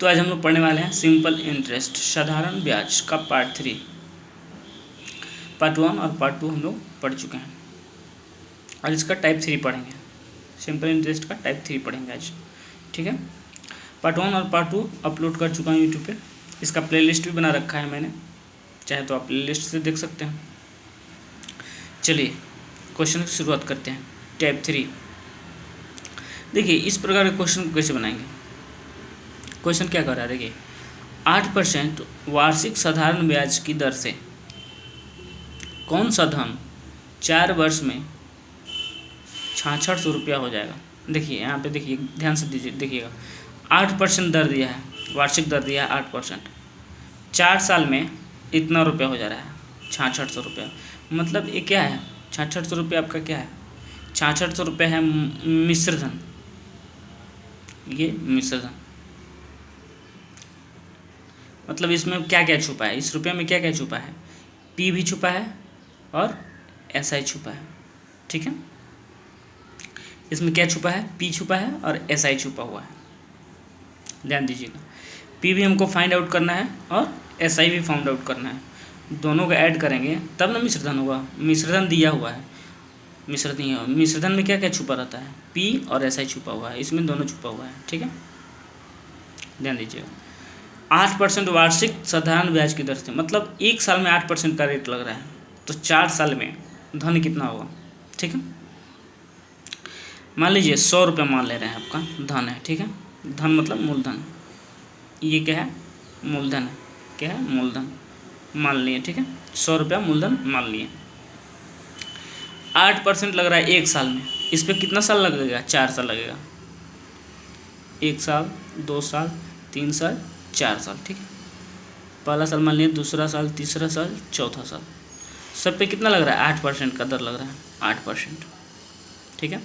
तो आज हम लोग पढ़ने वाले हैं सिंपल इंटरेस्ट, साधारण ब्याज का पार्ट 3। पार्ट 1 और पार्ट 2 हम लोग पढ़ चुके हैं। आज इसका टाइप 3 पढ़ेंगे, सिंपल इंटरेस्ट का टाइप 3 पढ़ेंगे आज, ठीक है। पार्ट 1 और पार्ट 2 अपलोड कर चुका हूँ यूट्यूब पे। इसका प्लेलिस्ट भी बना रखा है मैंने, चाहे तो आप प्लेलिस्ट से देख सकते हैं। चलिए क्वेश्चन की शुरुआत करते हैं। टाइप 3 देखिए, इस प्रकार के क्वेश्चन को कैसे बनाएंगे। क्वेश्चन क्या कर रहा है, देखिए 8% वार्षिक साधारण ब्याज की दर से कौन सा धन 4 वर्ष में 6600 रुपया हो जाएगा। देखिए यहाँ पे, देखिए ध्यान से दीजिए, देखिएगा 8% दर दिया है, वार्षिक दर दिया है 8%, 4 साल में इतना रुपया हो जा रहा है 6600 रुपया। मतलब ये क्या है, 6600 रुपया आपका क्या है, 6600 रुपया है मिश्र धन। ये मिश्र धन मतलब इसमें क्या क्या छुपा है, इस रुपये में क्या क्या छुपा है, पी भी छुपा है और एसआई छुपा है, ठीक है। इसमें क्या छुपा है, पी छुपा है और एसआई छुपा हुआ है, ध्यान दीजिएगा। पी भी हमको फाइंड आउट करना है और एसआई भी फाइंड आउट करना है। दोनों को ऐड करेंगे तब ना मिश्रधन होगा। मिश्रधन दिया हुआ है, मिश्रधन में क्या क्या छुपा रहता है, पी और एसआई छुपा हुआ है, इसमें दोनों छुपा हुआ है, ठीक है, ध्यान दीजिएगा। 8% वार्षिक साधारण ब्याज की दर से, मतलब 1 साल में 8% का रेट लग रहा है, तो 4 साल में धन कितना होगा, ठीक है। मान लीजिए 100 रुपये मान ले रहे हैं, आपका धन है, ठीक है। धन मतलब मूलधन, ये क्या है, मूलधन है, क्या है, मूलधन मान लिए, ठीक है। 100 रुपया मूलधन मान लिए। 8% लग रहा है 1 साल में, इस पर कितना साल लगेगा, 4 साल लगेगा। 1 साल, 2 साल, 3 साल, 4 साल, ठीक है। पहला साल मान लिया, दूसरा साल, तीसरा साल, चौथा साल, सब पे कितना लग रहा है, 8% का दर लग रहा है, 8%, ठीक है।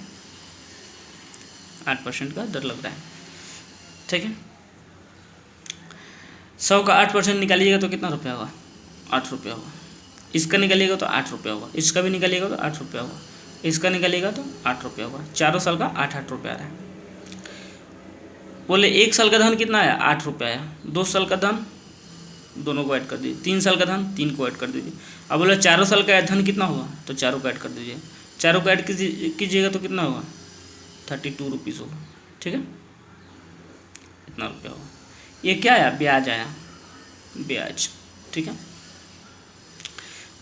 8% का दर लग रहा है, ठीक है। 100 का 8% निकालिएगा तो कितना रुपया होगा, 8 रुपया होगा। इसका निकालिएगा तो 8 रुपया होगा, इसका भी निकालिएगा तो 8 रुपया होगा, इसका निकालिएगा तो 8 रुपया होगा। चारों साल का 8-8 रुपया आ रहा है। बोले 1 साल का धन कितना आया, 8 रुपया आया। 2 साल का धन, दोनों को ऐड कर दीजिए। 3 साल का धन, 3 को ऐड कर दीजिए। अब बोला चारों साल का धन कितना होगा, तो चारों को ऐड कर दीजिए। चारों को ऐड कीजिएगा तो कितना होगा, 32 रुपीज़ होगा, ठीक है, इतना रुपया होगा। ये क्या आया, ब्याज आया, ब्याज, ठीक है।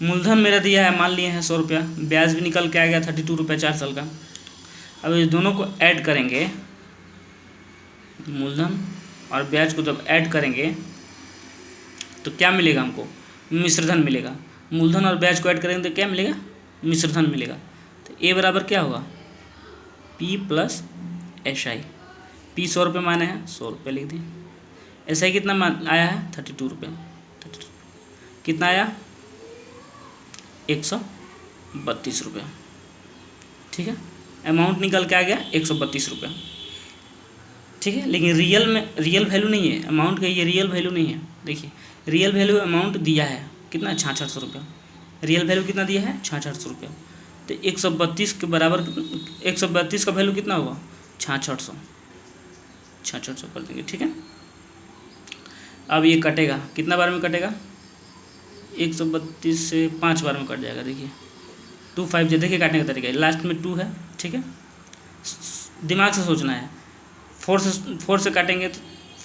मूलधन मेरा दिया है, मान लिए हैं 100 रुपया, ब्याज भी निकल के आ गया 32 रुपया 4 साल का। अब ये दोनों को ऐड करेंगे, मूलधन और ब्याज को जब ऐड करेंगे तो क्या मिलेगा हमको, मिश्रधन मिलेगा। मूलधन और ब्याज को ऐड करेंगे तो क्या मिलेगा, मिश्रधन मिलेगा। तो ए बराबर क्या होगा, P plus S I. P 100 रुपये माने हैं, 100 रुपये लिख दिए। एस आई कितना आया है, 32 रुपये। कितना आया, 132 रुपये, ठीक है। अमाउंट निकल के आ गया 132 रुपये, ठीक है। लेकिन रियल वैल्यू नहीं है अमाउंट का, ये रियल वैल्यू नहीं है। देखिए रियल वैल्यू अमाउंट दिया है कितना, 6600 रुपया। रियल वैल्यू कितना दिया है, 6600 रुपया। तो 132 के बराबर, 132 का वैल्यू कितना होगा, 6600 कर देंगे, ठीक है। अब ये कटेगा, कितना बार में कटेगा, 132 से 5 बार में कट जाएगा। देखिए 2 5 देखिए काटने का तरीका है, लास्ट में 2 है, ठीक है। दिमाग से सोचना है। 4 से काटेंगे तो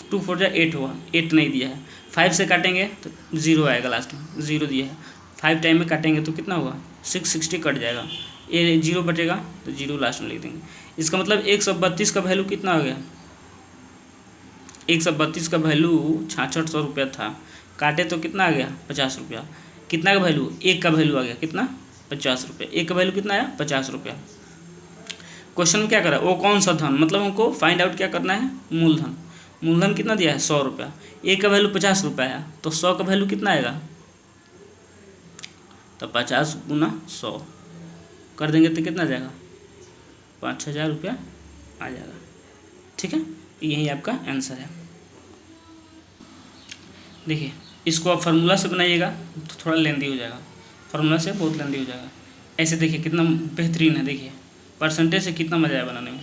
2 4 जा 8 हुआ, 8 नहीं दिया है। 5 से काटेंगे तो 0 आएगा, लास्ट में 0 दिया है। 5 टाइम में काटेंगे तो कितना होगा, 660 कट जाएगा, ये 0 बचेगा तो 0 लास्ट में लिख देंगे। इसका मतलब 132 का वैल्यू कितना हो गया, 132 का वैल्यू 6600 रुपया था, काटे तो कितना आ गया, 50 रुपया। कितना का वैल्यू, 1 का वैल्यू आ गया कितना, 50 रुपये। 1 का वैल्यू कितना आया, 50 रुपया। क्वेश्चन में क्या करा, वो कौन सा धन, मतलब हमको फाइंड आउट क्या करना है, मूलधन। मूलधन कितना दिया है, 100 रुपया। 1 का वैल्यू 50 रुपया आया, तो 100 का वैल्यू कितना आएगा, तो 50 गुना 100 कर देंगे तो कितना आ जाएगा, 5000 रुपया आ जाएगा, ठीक है। यही आपका आंसर है। देखिए इसको आप फार्मूला से बनाइएगा तो थोड़ा लेंदी हो जाएगा, फार्मूला से बहुत लेंदी हो जाएगा। ऐसे देखिए कितना बेहतरीन है, देखिए परसेंटेज से कितना मज़ा आया बनाने में।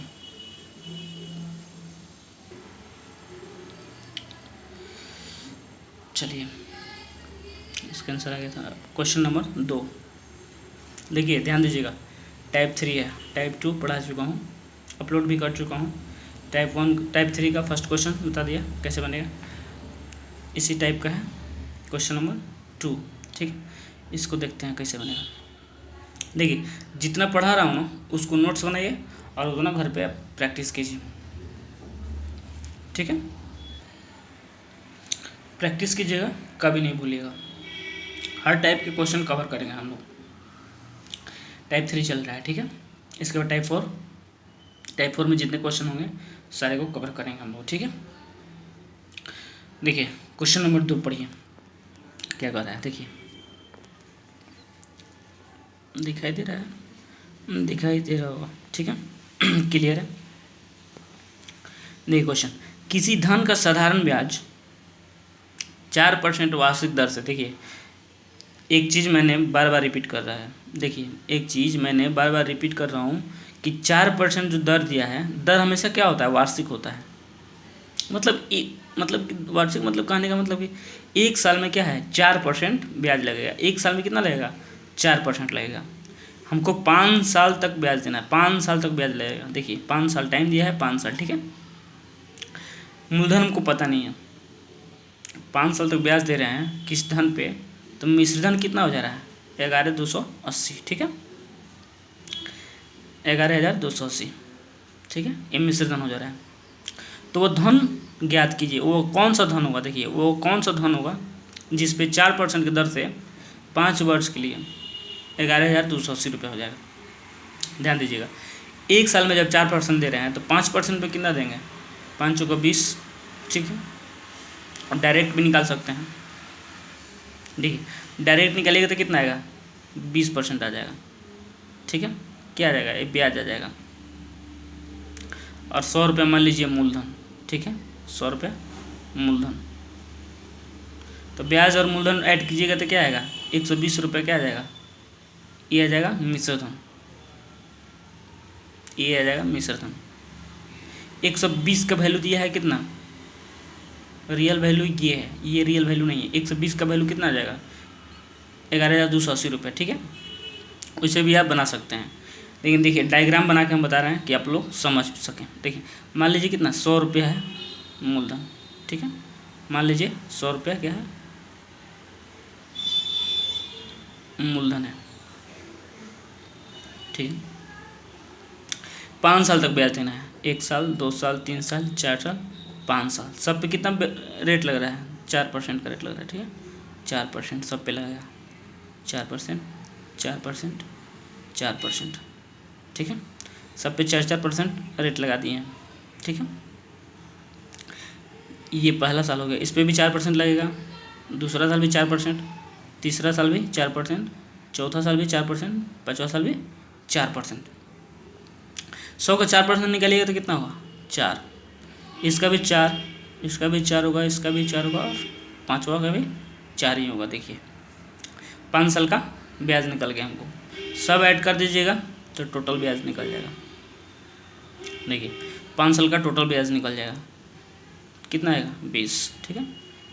चलिए इसका आंसर आ गया था क्वेश्चन नंबर 2। देखिए ध्यान दीजिएगा, टाइप 3 है, टाइप 2 पढ़ा चुका हूँ, अपलोड भी कर चुका हूँ। टाइप 3 का फर्स्ट क्वेश्चन बता दिया कैसे बनेगा, इसी टाइप का है क्वेश्चन नंबर 2। ठीक, इसको देखते हैं कैसे बनेगा। देखिए जितना पढ़ा रहा हूँ ना उसको नोट्स बनाइए और उतना घर पे आप प्रैक्टिस कीजिए। ठीक है, प्रैक्टिस कीजिएगा, कभी नहीं भूलिएगा। हर टाइप के क्वेश्चन कवर करेंगे हम लोग। टाइप 3 चल रहा है, ठीक है। इसके बाद टाइप 4 में जितने क्वेश्चन होंगे सारे को कवर करेंगे हम लोग। ठीक है, देखिए क्वेश्चन नंबर 2 पढ़िए क्या कह रहा है। देखिए दिखाई दे रहा है, दिखाई दे रहा होगा, ठीक है क्लियर है। देखिए क्वेश्चन, किसी धन का साधारण ब्याज 4% वार्षिक दर से, देखिए एक चीज़ मैंने बार बार रिपीट कर रहा है, देखिए एक चीज़ मैंने बार बार रिपीट कर रहा हूँ कि 4% जो दर दिया है, दर हमेशा क्या होता है, वार्षिक होता है। मतलब वार्षिक मतलब कहने का मतलब कि एक साल में क्या है 4% ब्याज लगेगा। एक साल में कितना लगेगा, 4% लगेगा। हमको 5 साल तक ब्याज देना है, 5 साल तक ब्याज लगेगा। देखिए 5 साल टाइम दिया है, 5 साल, ठीक है। मूलधन हमको पता नहीं है, 5 साल तक ब्याज दे रहे हैं किस धन पे, तो मिश्रधन कितना हो जा रहा है 11,280, ठीक है 11,280, ठीक है, ये मिश्रधन हो जा रहा है। तो वो धन ज्ञात कीजिए, वो कौन सा धन होगा। देखिए वो कौन सा धन होगा जिस पे 4% की दर से 5 वर्ष के लिए 11,280 रुपये हो जाएगा। ध्यान दीजिएगा, एक साल में जब 4% दे रहे हैं तो 5% पे कितना देंगे, 5 चौका 20, ठीक है। और डायरेक्ट भी निकाल सकते हैं, देखिए डायरेक्ट निकालिएगा तो कितना आएगा, 20% आ जाएगा, ठीक है। क्या आ जाएगा, ये ब्याज आ जाएगा। और 100 रुपये मान लीजिए मूलधन, ठीक है 100 रुपये मूलधन। तो ब्याज और मूलधन ऐड कीजिएगा तो क्या आएगा, 120 रुपये क्या आ जाएगा, ये आ जाएगा मिश्रधन, ये आ जाएगा मिश्रधन। 120 का वैल्यू दिया है कितना, रियल वैल्यू ये है, ये रियल वैल्यू नहीं है। 120 का वैल्यू कितना आ जाएगा, 11,280 रुपये, ठीक है। उसे भी आप बना सकते हैं, लेकिन देखिए डायग्राम बना के हम बता रहे हैं कि आप लोग समझ सकें। देखिए मान लीजिए कितना 100 रुपये है मूलधन, ठीक है। मान लीजिए 100 रुपये क्या है, मूलधन है, ठीक है। 5 साल तक ब्याज देना है, 1 साल 2 साल 3 साल 4 साल 5 साल, सब पे कितना रेट लग रहा है, 4% का रेट लग रहा है, ठीक है 4% सब पे लगेगा, 4%, 4%, 4%, ठीक है। सब पे 4% रेट लगा दिए हैं, ठीक है। ये पहला साल हो गया, इस पर भी 4% लगेगा, दूसरा साल भी 4%, तीसरा साल भी 4%, चौथा साल भी 4%, पाँचवा साल भी 4%। 100 का 4% निकालिएगा तो कितना होगा, 4। इसका भी 4, इसका भी 4 होगा, इसका भी 4 होगा, और पाँचवा का भी 4 ही होगा। देखिए 5 साल का ब्याज निकल गया हमको, सब ऐड कर दीजिएगा तो टोटल ब्याज निकल जाएगा। देखिए 5 साल का टोटल ब्याज निकल जाएगा, कितना आएगा 20, ठीक है।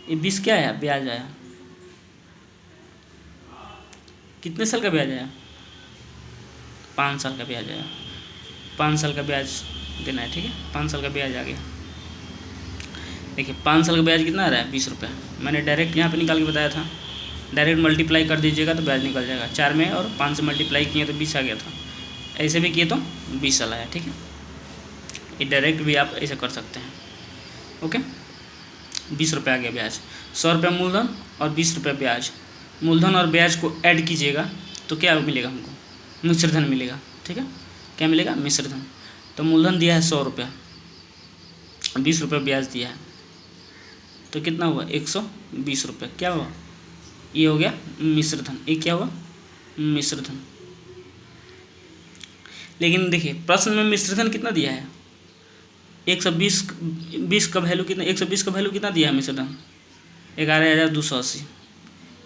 ये 20 क्या आया, ब्याज आया। कितने साल का ब्याज आया, 5 साल का ब्याज आया। 5 साल का ब्याज देना है, ठीक है 5 साल का ब्याज आ गया। देखिए 5 साल का ब्याज कितना आ रहा है, 20 रुपये। मैंने डायरेक्ट यहाँ पे निकाल के बताया था, डायरेक्ट मल्टीप्लाई कर दीजिएगा तो ब्याज निकल जाएगा। 4 में और 5 से मल्टीप्लाई किए तो 20 आ गया था, ऐसे भी किए तो 20 साल आया, ठीक है। ये डायरेक्ट भी आप ऐसे कर सकते हैं, ओके। 20 रुपये आ गया ब्याज, 100 रुपये मूलधन और 20 रुपये ब्याज। मूलधन और ब्याज को ऐड कीजिएगा तो क्या मिलेगा हमको, मिश्रधन मिलेगा, ठीक है। क्या मिलेगा, मिश्रधन। तो मूलधन दिया है 100 रुपये, 20 रुपये ब्याज दिया है, तो कितना हुआ 120 रुपये, क्या हुआ, ये हो गया मिश्रधन। ये क्या हुआ, मिश्रधन। लेकिन देखिए प्रश्न में मिश्रधन कितना दिया है, 120 का वैल्यू कितना, 120 का वैल्यू कितना दिया है मिश्रधन, 11,280।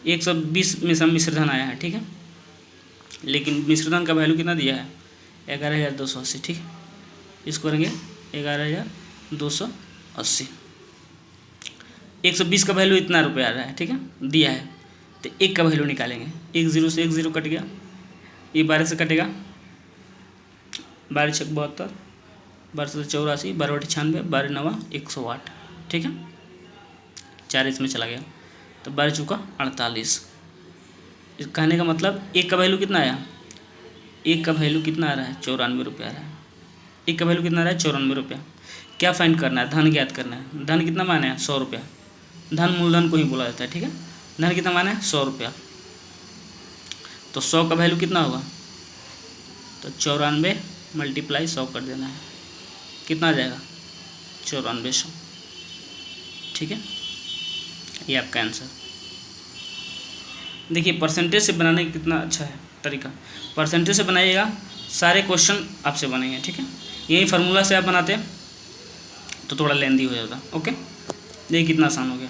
120 में सब मिश्रधन आया है, ठीक है। लेकिन मिश्रधन का वैल्यू कितना दिया है, 11,280, ठीक है। इसको करेंगे 11,280। 120 का वैल्यू इतना रुपये आ रहा है, ठीक है, दिया है, तो 1 का वैल्यू निकालेंगे। 1 0 से 1 0 कट गया, ये 12 से कटेगा, 12 छक 72, 12 से 84, 12 बटे 96, 12 9 108, ठीक है, 4 इसमें चला गया, तो 12 चौका 48। कहने का मतलब 1 का वैल्यू कितना आया, 1 का वैल्यू कितना आ रहा है, 94 रुपये आ रहा है। 1 का वैल्यू कितना आ रहा है, 94 रुपया। क्या फाइंड करना है, धन ज्ञात करना है। धन कितना माने है, 100 रुपया। धन मूलधन को ही बोला जाता है, ठीक है। धन कितना माने है, 100 रुपया। तो 100 का वैल्यू कितना होगा, तो 94 मल्टीप्लाई 100 कर देना है, कितना आ जाएगा, 9400, ठीक है। ये आपका आंसर। देखिए परसेंटेज से बनाने का कितना अच्छा है तरीका। परसेंटेज से बनाइएगा, सारे क्वेश्चन आपसे बनेंगे, ठीक है। यही फार्मूला से आप बनाते तो थोड़ा लेंदी हो जाता। ओके, देखिए कितना आसान हो गया,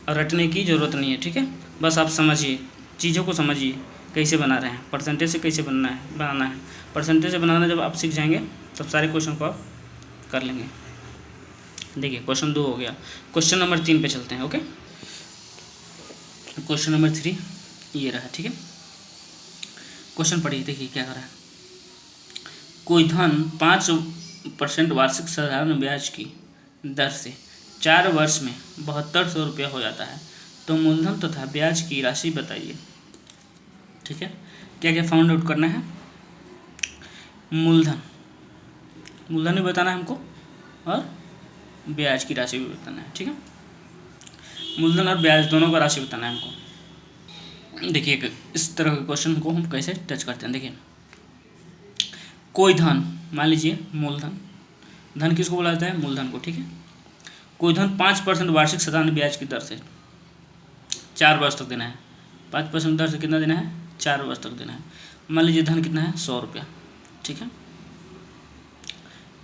और रटने की ज़रूरत नहीं है, ठीक है। बस आप समझिए, चीज़ों को समझिए कैसे बना रहे हैं, परसेंटेज से कैसे बनाना है। परसेंटेज से बनाना जब आप सीख जाएंगे तब सारे क्वेश्चन को आप कर लेंगे। देखिए क्वेश्चन 2 हो गया। क्वेश्चन नंबर 3 पे चलते हैं। ओके, क्वेश्चन नंबर 3 ये रहा, ठीक है। क्वेश्चन पढ़िए, देखिए क्या कर रहा है। कोई धन 5% वार्षिक साधारण ब्याज की दर से 4 वर्ष में 7200 रुपया हो जाता है, तो मूलधन तथा ब्याज की राशि बताइए, ठीक है। क्या क्या फाउंड आउट करना है, मूलधन भी बताना है हमको, और ब्याज की राशि भी बताना है, ठीक है। मूलधन और ब्याज दोनों का राशि बताना है हमको। देखिए इस तरह के क्वेश्चन को हम कैसे टच करते हैं। देखिए कोई धन, मान लीजिए मूलधन, धन किसको बोला जाता है, मूलधन को, ठीक है। कोई धन 5% वार्षिक साधारण ब्याज की दर से 4 वर्ष तक देना है। 5% दर से कितना देना है, 4 वर्ष तक देना है। मान लीजिए धन कितना है, 100 रुपया, ठीक है।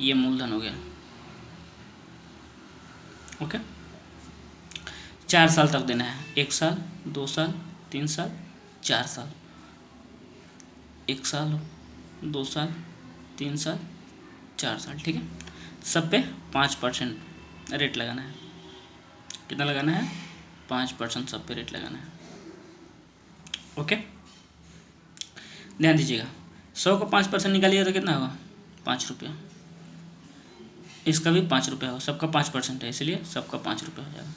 ये मूलधन हो गया। ओके, 4 साल तक देना है, 1 साल, 2 साल, 3 साल, 4 साल, 1 साल, 2 साल, 3 साल, 4 साल, ठीक है। सब पे 5% रेट लगाना है। कितना लगाना है, 5% सब पे रेट लगाना है। ओके, ध्यान दीजिएगा, 100 का 5% निकालिएगा तो कितना होगा, 5 रुपया। इसका भी 5 रुपया होगा, सबका 5% है, इसलिए सबका 5 रुपया हो जाएगा,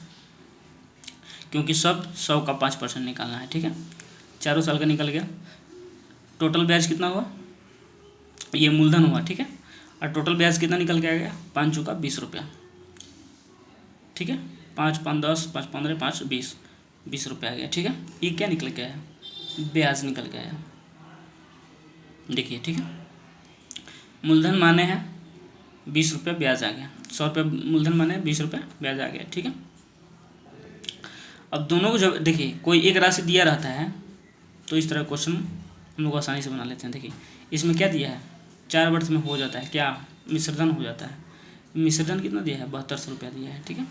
क्योंकि सब 100 का 5% निकालना है, ठीक है। 4 साल का निकल गया। टोटल ब्याज कितना हुआ, ये मूलधन हुआ, ठीक है। और टोटल ब्याज कितना निकल के आ गया, 5 चौका 20 रुपया, ठीक है। 5 5 10, 5 15, 5 20, 20 रुपया आ गया, ठीक है। ये क्या निकल के आया, ब्याज निकल के आया। देखिए, ठीक है, मूलधन माने हैं 20 रुपया, ब्याज आ गया। 100 रुपये मूलधन माने 20 रुपया, ब्याज आ गया, ठीक है। अब दोनों को जब देखिए कोई एक राशि दिया रहता है तो इस तरह क्वेश्चन हम लोग आसानी से बना लेते हैं। देखिए इसमें क्या दिया है, 4 वर्ष में हो जाता है, क्या मिश्रधन हो जाता है। मिश्रधन कितना दिया है, 7200 रुपया दिया है, ठीक है।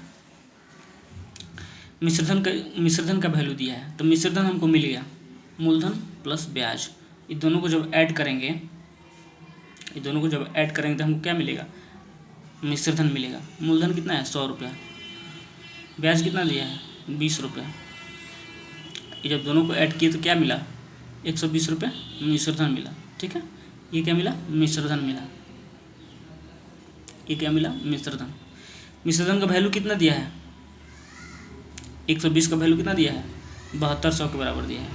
मिश्रधन का वैल्यू दिया है, तो मिश्रधन हमको मिल गया, मूलधन प्लस ब्याज, ये दोनों को जब ऐड करेंगे, तो हमको क्या मिलेगा, मिश्रधन मिलेगा। मूलधन कितना है, 100 रुपया, ब्याज कितना दिया है, 20 रुपये। ये जब दोनों को ऐड किए तो क्या मिला, 120 रुपये मिश्रधन मिला, ठीक है। ये क्या मिला, मिश्रधन मिला। ये क्या मिला, मिश्रधन। मिश्रधन का वैल्यू कितना दिया है, 120 का वैल्यू कितना दिया है, 7200 के बराबर दिया है,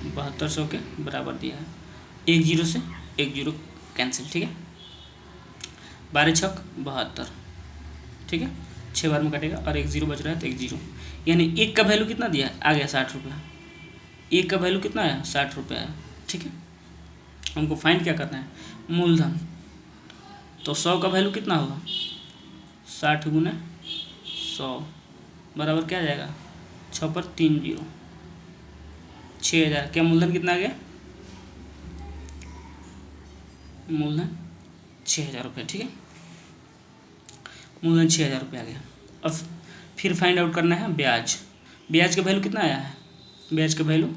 7200 के बराबर दिया है। 1 0 से 1 0 कैंसिल, ठीक है। 12 छक 72, ठीक है। 6 बार में कटेगा और 1 0 बच रहा है, तो 1 0, यानी 1 का वैल्यू कितना दिया है, आ गया 60 रुपया। 1 का वैल्यू कितना आया, 60 रुपया आया, ठीक है। हमको फाइंड क्या करना है, मूलधन। तो 100 का वैल्यू कितना होगा, 60 गुना 100 बराबर क्या आ जाएगा, 6 पर 3 0, 6000। क्या मूलधन कितना आ गया, मूलधन 6000 रुपये, ठीक है। मूलधन 6000 रुपये आ गया। अब फिर फाइंड आउट करना है ब्याज। ब्याज का वैल्यू कितना आया है, ब्याज का वैल्यू,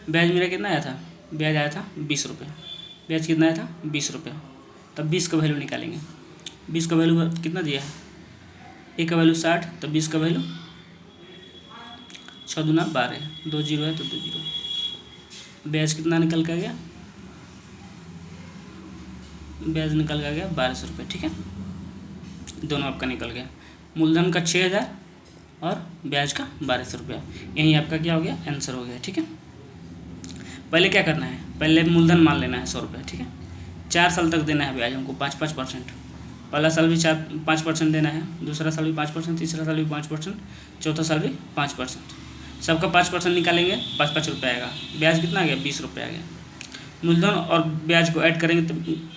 ब्याज मेरा कितना आया था, ब्याज आया था 20 रुपये। ब्याज कितना आया था, 20 रुपये। तब 20 का वैल्यू निकालेंगे, 20 का वैल्यू कितना दिया है, ए का वैल्यू 60, तो 20 का वैल्यू 6 दूना 12, 2 जीरो है तो 2 जीरो। ब्याज कितना निकल कर गया, ब्याज निकल कर गया 1200 रुपये। ठीक है, दोनों आपका निकल गया, मूलधन का 6000 और ब्याज का 1200 रुपया। यही आपका क्या हो गया, आंसर हो गया। ठीक है, पहले क्या करना है, पहले मूलधन मान लेना है 100 रुपये। ठीक है, 4 साल तक देना है ब्याज हमको 5%। पहला साल भी 5% देना है, दूसरा साल भी 5%, तीसरा साल भी 5%, चौथा साल भी 5%। सबका 5% निकालेंगे, 5 रुपये आएगा। ब्याज कितना आ गया, 20 रुपये आ गया। मूलधन और ब्याज को ऐड करेंगे तो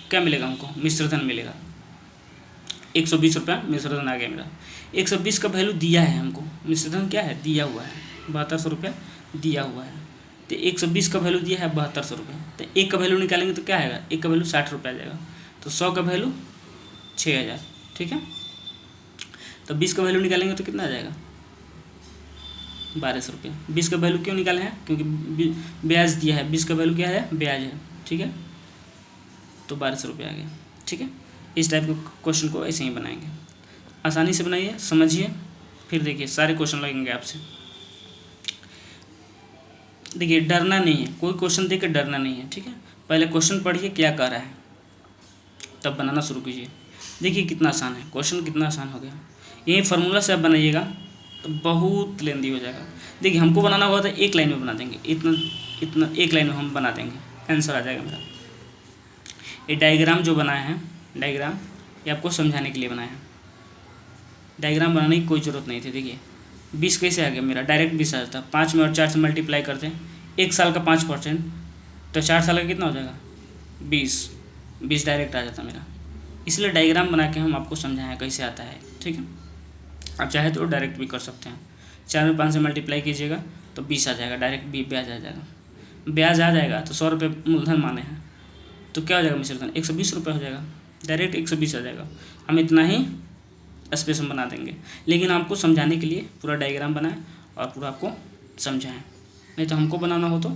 क्या मिलेगा हमको, मिश्रधन मिलेगा। 120 रुपये मिश्रधन आ गया मेरा। 120 का वैल्यू दिया है हमको, मिश्रधन क्या है, दिया हुआ है 7200 रुपये दिया हुआ है। तो 120 का वैल्यू दिया है 7200 रुपये, तो एक का वैल्यू निकालेंगे तो क्या आएगा, एक का वैल्यू 60 रुपये आ जाएगा। तो 100 का वैल्यू 6000। ठीक है, तो 20 का वैल्यू निकालेंगे तो कितना आ जाएगा, 1200 रुपये। 20 का वैल्यू क्यों निकाले हैं, क्योंकि ब्याज दिया है, 20 का वैल्यू क्या है, ब्याज है। ठीक है, तो 1200 रुपये आ गया। ठीक है, इस टाइप के क्वेश्चन को ऐसे ही बनाएंगे, आसानी से बनाइए, समझिए, फिर देखिए सारे क्वेश्चन लगेंगे आपसे। देखिए डरना नहीं है, कोई क्वेश्चन देकर डरना नहीं है। ठीक है, पहले क्वेश्चन पढ़िए क्या कह रहा है, तब बनाना शुरू कीजिए। देखिए कितना आसान है क्वेश्चन, कितना आसान हो गया। यही फार्मूला से आप बनाइएगा तो बहुत लेंदी हो जाएगा। देखिए हमको बनाना होगा तो एक लाइन में बना देंगे, इतना इतना एक लाइन में हम बना देंगे, आंसर आ जाएगा मेरा। ये डायग्राम जो बनाया है, डायग्राम ये आपको समझाने के लिए बनाया है, डायग्राम बनाने की कोई ज़रूरत नहीं थी। देखिए 20 कैसे आ गया मेरा, डायरेक्ट 20 आ जाता। 5 में और 4 से मल्टीप्लाई करते हैं, 1 साल का 5%, तो 4 साल का कितना हो जाएगा, 20 डायरेक्ट आ जाता मेरा। इसलिए डायग्राम बना के हम आपको समझाएं कैसे आता है। ठीक है, आप चाहे तो डायरेक्ट भी कर सकते हैं। 4 में 5 से मल्टीप्लाई कीजिएगा तो 20 आ जाएगा, डायरेक्ट ब्याज आ जाएगा। ब्याज आ जाएगा तो 100 रुपये मूलधन माने हैं, तो क्या हो जाएगा मिश्रधन, 120 रुपये हो जाएगा, डायरेक्ट 120 आ जाएगा। हम इतना ही स्पेस में बना देंगे, लेकिन आपको समझाने के लिए पूरा डायग्राम बनाएं और पूरा आपको समझाएं, नहीं तो हमको बनाना हो तो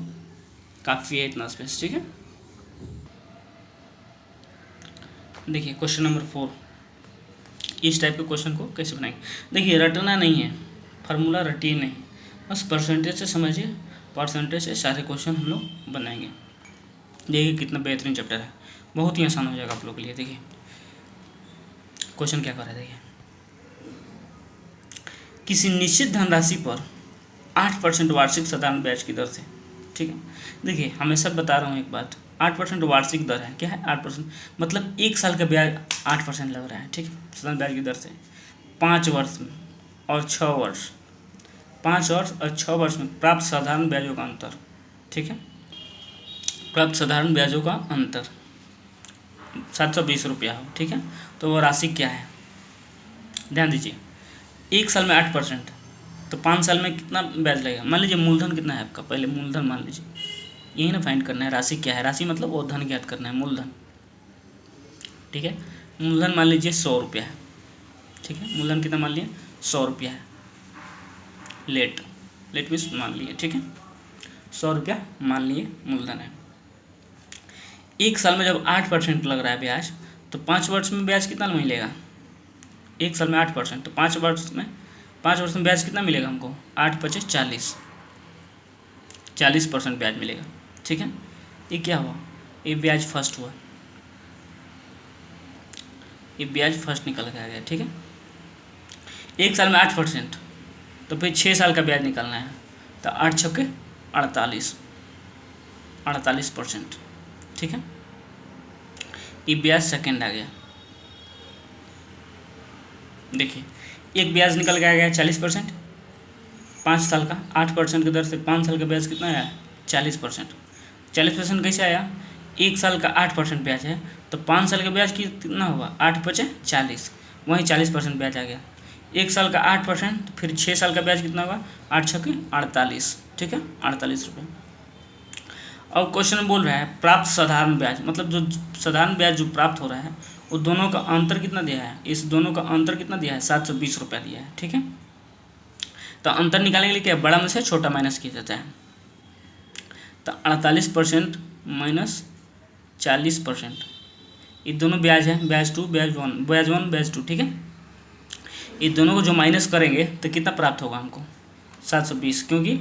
काफ़ी है इतना स्पेस। ठीक है, देखिए क्वेश्चन नंबर 4, इस टाइप के क्वेश्चन को कैसे बनाएंगे। देखिए रटना नहीं है, फार्मूला रटिए नहीं, बस परसेंटेज से समझिए, परसेंटेज से सारे क्वेश्चन हम लोग बनाएंगे। देखिए कितना बेहतरीन चैप्टर है, बहुत ही आसान हो जाएगा आप लोग के लिए। देखिए क्वेश्चन क्या कर रहा है, देखिए किसी निश्चित धनराशि पर 8% वार्षिक साधारण ब्याज की दर से। ठीक है, देखिए हमेशा बता रहा हूँ एक बात, 8% वार्षिक दर है, क्या है 8%, मतलब 1 साल का ब्याज 8% लग रहा है। ठीक है, साधारण ब्याज की दर से 5 वर्ष में और 6 वर्ष, 5 वर्ष और 6 वर्ष में प्राप्त साधारण ब्याजों का अंतर। ठीक है, प्राप्त साधारण ब्याजों का अंतर 720 रुपया हो। ठीक है, तो वो राशि क्या है, ध्यान दीजिए। 1 साल में 8%, तो 5 साल में कितना ब्याज लगेगा। मान लीजिए मूलधन कितना है आपका, पहले मूलधन मान लीजिए, यही ना फाइंड करना है। राशि क्या है, राशि मतलब वो धन ज्ञात करना है, मूलधन। ठीक है, मूलधन मान लीजिए 100 रुपया है। ठीक है, मूलधन कितना मान लिए, 100 रुपया है। लेट मीन्स मान लिए। ठीक है, 100 रुपया मान लिए मूलधन है। 1 साल में जब 8% लग रहा है ब्याज, तो 5 वर्ष में ब्याज कितना मिलेगा, 1 साल में 8%, तो 5 वर्ष में ब्याज कितना मिलेगा हमको, 8 × 5 = 40% ब्याज मिलेगा। ठीक है, ये क्या हुआ, ये ब्याज फर्स्ट हुआ, ये ब्याज फर्स्ट निकल के आ गया। ठीक है, 1 साल में 8%, तो फिर 6 साल का ब्याज निकालना है, तो 8 × 6 = 48%। ठीक है, ये ब्याज सेकेंड आ गया। देखिए एक ब्याज निकल के आ गया 40%, 5 साल का 8% की दर से 5 साल का ब्याज कितना आया, 40%। 40% कैसे आया, 1 साल का 8% ब्याज है, तो 5 साल का ब्याज कितना होगा, 8 × 5 = 40, वहीं 40% ब्याज आ गया। 1 साल का 8%, फिर 6 साल का ब्याज कितना होगा, 8 × 6 = 48। ठीक है, 48 रुपये। अब क्वेश्चन में बोल रहा है प्राप्त साधारण ब्याज, मतलब जो साधारण ब्याज जो प्राप्त हो रहा है वो दोनों का अंतर कितना दिया है, इस दोनों का अंतर कितना दिया है, 720 रुपया दिया है। ठीक है, तो अंतर निकालने के लिए क्या, बड़ा में से छोटा माइनस किया जाता है। तो 48% - 40%, ये दोनों ब्याज है, ब्याज 2 ब्याज 1 ब्याज 1 ब्याज 2, ठीक है। ये दोनों को जो माइनस करेंगे तो कितना प्राप्त होगा हमको 720, क्योंकि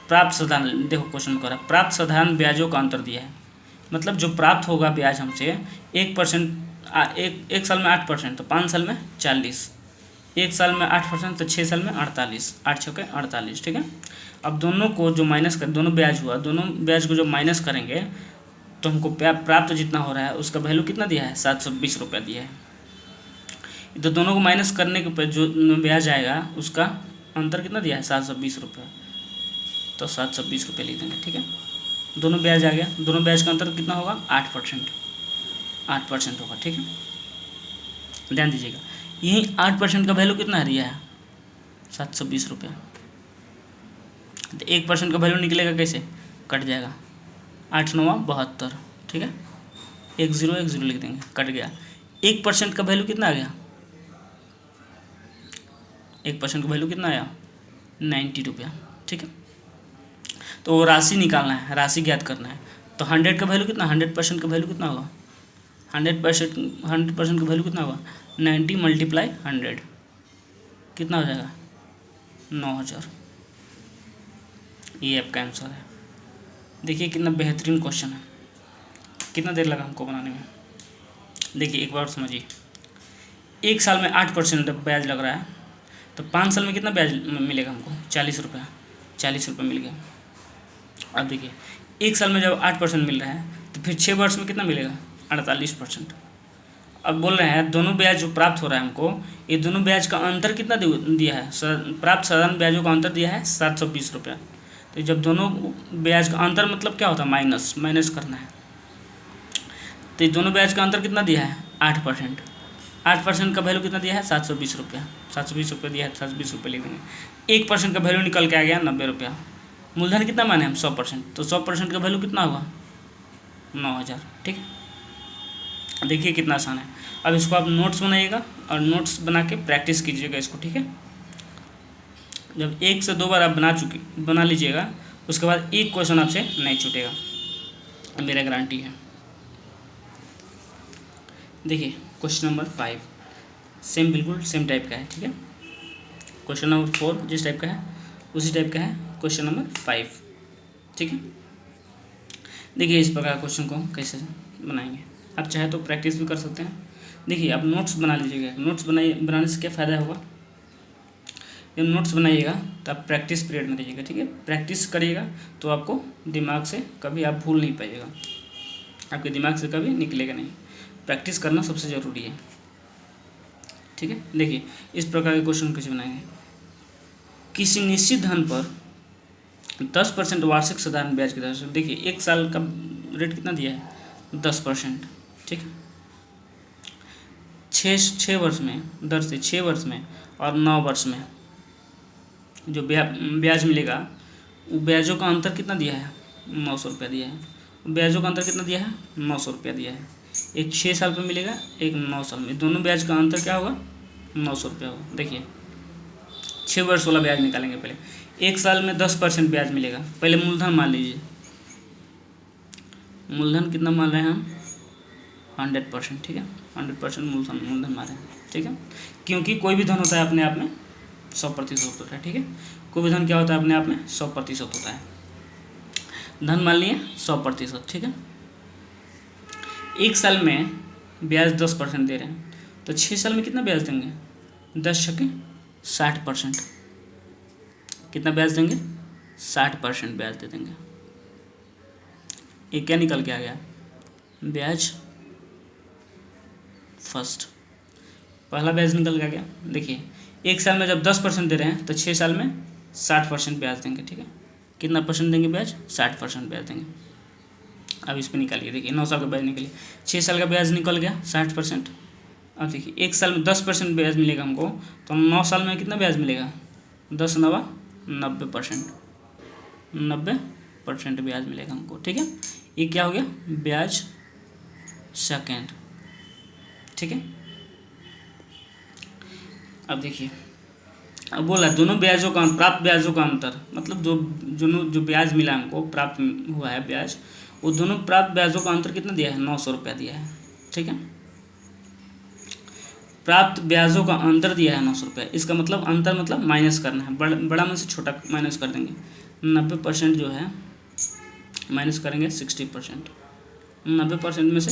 प्राप्त साधारण, देखो क्वेश्चन कर रहा है प्राप्त साधारण ब्याजों का अंतर दिया है, मतलब जो प्राप्त होगा ब्याज हमसे 1%, एक साल में 8%, तो 5 साल में 40, एक साल में 8% तो 6 साल में 48, 8 छक्के 48, ठीक है। अब दोनों को जो माइनस कर, दोनों ब्याज हुआ, दोनों ब्याज को जो माइनस करेंगे तो हमको प्राप्त जितना हो रहा है उसका वैल्यू कितना दिया है 720 रुपया दिया है। तो दोनों को माइनस करने के ऊपर जो ब्याज आएगा उसका अंतर कितना दिया है 720 रुपये, तो 720 रुपये लिख देंगे, ठीक है। दोनों ब्याज आ गया, दोनों ब्याज का अंतर कितना होगा 8%, 8% होगा, ठीक है। ध्यान दीजिएगा यही 8% का वैल्यू कितना रिया है 720 रुपया, तो 1% का वैल्यू निकलेगा कैसे, कट जाएगा, 8 9 72, ठीक है। 1 0 1 0 लिख देंगे, कट गया। 1% का वैल्यू कितना आ गया, 1% का वैल्यू कितना आया 90 रुपया, ठीक है। तो वो राशि निकालना है, राशि ज्ञात करना है, तो 100 का वैल्यू कितना, 100% का वैल्यू कितना होगा, 100% का वैल्यू कितना होगा 90 × 100 कितना हो जाएगा 9000। ये आपका आंसर है। देखिए कितना बेहतरीन क्वेश्चन है, कितना देर लगा हमको बनाने में। देखिए एक बार समझिए, एक साल में 8% ब्याज लग रहा है, तो 5 साल में कितना ब्याज मिलेगा हमको 40 रुपया, 40 रुपये मिल गया। अब देखिए एक साल में जब 8% मिल रहा है तो फिर 6 वर्ष में कितना मिलेगा 48%। अब बोल रहे हैं दोनों ब्याज जो प्राप्त हो रहा है हमको, ये दोनों ब्याज का अंतर कितना दिया है, प्राप्त साधारण ब्याजों का अंतर दिया है 720 रुपया। तो जब दोनों ब्याज का अंतर मतलब क्या होता है माइनस करना है, तो ये दोनों ब्याज का अंतर कितना दिया है 8%, 8% का वैल्यू कितना दिया है 720 रुपया, 720 रुपये दिया है, 720 रुपये लिख देंगे। 1% का वैल्यू निकल के आ गया 90 रुपया। मूलधन कितना माने हम 100%, तो 100% का वैल्यू कितना होगा 9000, ठीक है। देखिए कितना आसान है। अब इसको आप नोट्स बनाइएगा और नोट्स बना के प्रैक्टिस कीजिएगा इसको, ठीक है। जब 1 से 2 बार आप बना लीजिएगा उसके बाद एक क्वेश्चन आपसे नहीं छूटेगा, मेरा गारंटी है। देखिए क्वेश्चन नंबर 5 बिल्कुल सेम टाइप का है, ठीक है। क्वेश्चन नंबर 4 जिस टाइप का है उसी टाइप का है क्वेश्चन नंबर 5, ठीक है। देखिए इस प्रकार क्वेश्चन को कैसे बनाएंगे, आप चाहे तो प्रैक्टिस भी कर सकते हैं। देखिए आप नोट्स बना लीजिएगा, नोट्स बनाने से क्या फ़ायदा होगा, जब नोट्स बनाइएगा तो आप प्रैक्टिस पीरियड में रहिएगा, ठीक है। प्रैक्टिस करिएगा तो आपको दिमाग से कभी आप भूल नहीं पाइएगा, आपके दिमाग से कभी निकलेगा नहीं। प्रैक्टिस करना सबसे ज़रूरी है, ठीक है। देखिए इस प्रकार के क्वेश्चन कैसे बनाएंगे, किसी निश्चित धन पर 10% वार्षिक साधारण ब्याज की दर से, देखिए एक साल का रेट कितना दिया है 10%, ठीक है। 6 वर्ष में दर से 6 वर्ष में और 9 वर्ष में जो ब्याज मिलेगा वो ब्याजों का अंतर कितना दिया है 900 रुपया दिया है। ब्याजों का अंतर कितना दिया है 900 रुपया दिया है। एक 6 साल पर मिलेगा, एक 9 साल में, दोनों ब्याज का अंतर क्या होगा 900 रुपया होगा। देखिए 6 वर्ष वाला ब्याज निकालेंगे पहले, एक साल में 10% ब्याज मिलेगा। पहले मूलधन मान लीजिए, मूलधन कितना मान रहे हैं हम 100%, ठीक है। 100% मूलधन मान रहे हैं, ठीक है। क्योंकि कोई भी धन होता है अपने आप में 100% होता है, ठीक है। कोई भी धन क्या होता है अपने आप में 100% होता है। धन मान लिए 100%, ठीक है। एक साल में ब्याज 10% दे रहे हैं, तो 6 साल में कितना ब्याज देंगे 10 छक्के 60%, कितना ब्याज देंगे 60% ब्याज दे देंगे। ये क्या निकल के आ गया ब्याज फर्स्ट, पहला ब्याज निकल के आ गया। देखिए एक साल में जब 10% दे रहे हैं तो 6 साल में 60% ब्याज देंगे, ठीक है। कितना परसेंट देंगे ब्याज 60% ब्याज देंगे। अब इस पर निकालिए, देखिए 9 साल का ब्याज निकलिए, 6 साल का ब्याज निकल गया 60%। अब देखिए एक साल में 10% ब्याज मिलेगा हमको, तो 9 साल में कितना ब्याज मिलेगा 10 9 90%, 90% ब्याज मिलेगा हमको, ठीक है। ये क्या हो गया ब्याज सेकेंड, ठीक है। अब देखिए अब बोला दोनों ब्याजों का प्राप्त ब्याजों का अंतर, मतलब जो ब्याज मिला हमको प्राप्त हुआ है ब्याज, वो दोनों प्राप्त ब्याजों का अंतर कितना दिया है 900 रुपया दिया है। ठीक है। प्राप्त ब्याजों का अंतर दिया है 900 रुपये, इसका मतलब अंतर मतलब माइनस करना है, बड़ा में से छोटा माइनस कर देंगे। 90% जो है माइनस करेंगे 60%, 90% में से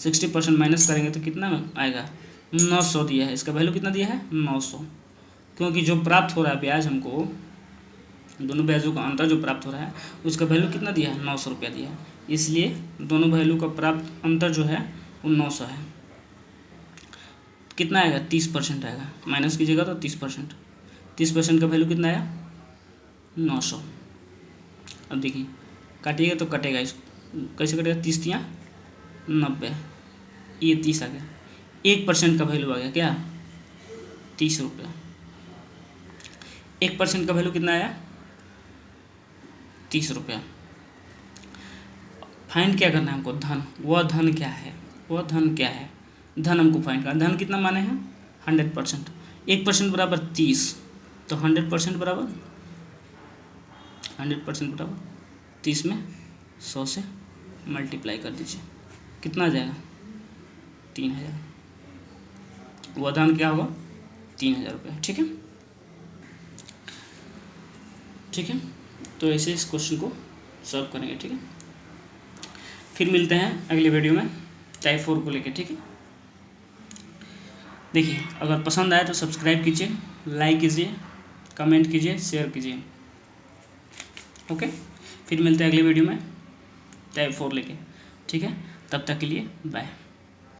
60% माइनस करेंगे तो कितना आएगा, 900 दिया है। इसका वैल्यू कितना दिया है, 900, क्योंकि जो प्राप्त हो रहा है ब्याज हमको, दोनों ब्याजों का अंतर जो प्राप्त हो रहा है उसका वैल्यू कितना दिया है, 900 रुपया दिया है, इसलिए दोनों वैल्यू का प्राप्त अंतर जो है वो 900 है। कितना आएगा, 30% आएगा, माइनस कीजिएगा तो 30%, 30% का वैल्यू कितना आया, 900। अब देखिए काटिएगा तो कटेगा, इस कैसे कटेगा, 30 तियाँ 90, ये 30 आ गया, 1% का वैल्यू आ गया क्या, 30 रुपया। 1% का वैल्यू कितना आया, 30 रुपया। फाइंड क्या करना है हमको, धन, वह धन क्या है, वह धन क्या है, धन हमको फाइंड करना। धन कितना माने हैं, 100%, 1% बराबर 30, तो 100% बराबर 100% बराबर 30 में 100 से मल्टीप्लाई कर दीजिए, कितना आ जाएगा, 3000। वह धन क्या होगा, 3000 रुपये। ठीक है, ठीक है। तो ऐसे इस क्वेश्चन को सॉल्व करेंगे। ठीक है, फिर मिलते हैं अगले वीडियो में टाइप 4 को लेके। ठीक है, देखिए अगर पसंद आए तो सब्सक्राइब कीजिए, लाइक कीजिए, कमेंट कीजिए, शेयर कीजिए। ओके, फिर मिलते हैं अगले वीडियो में टाइप 4 लेके। ठीक है, तब तक के लिए बाय।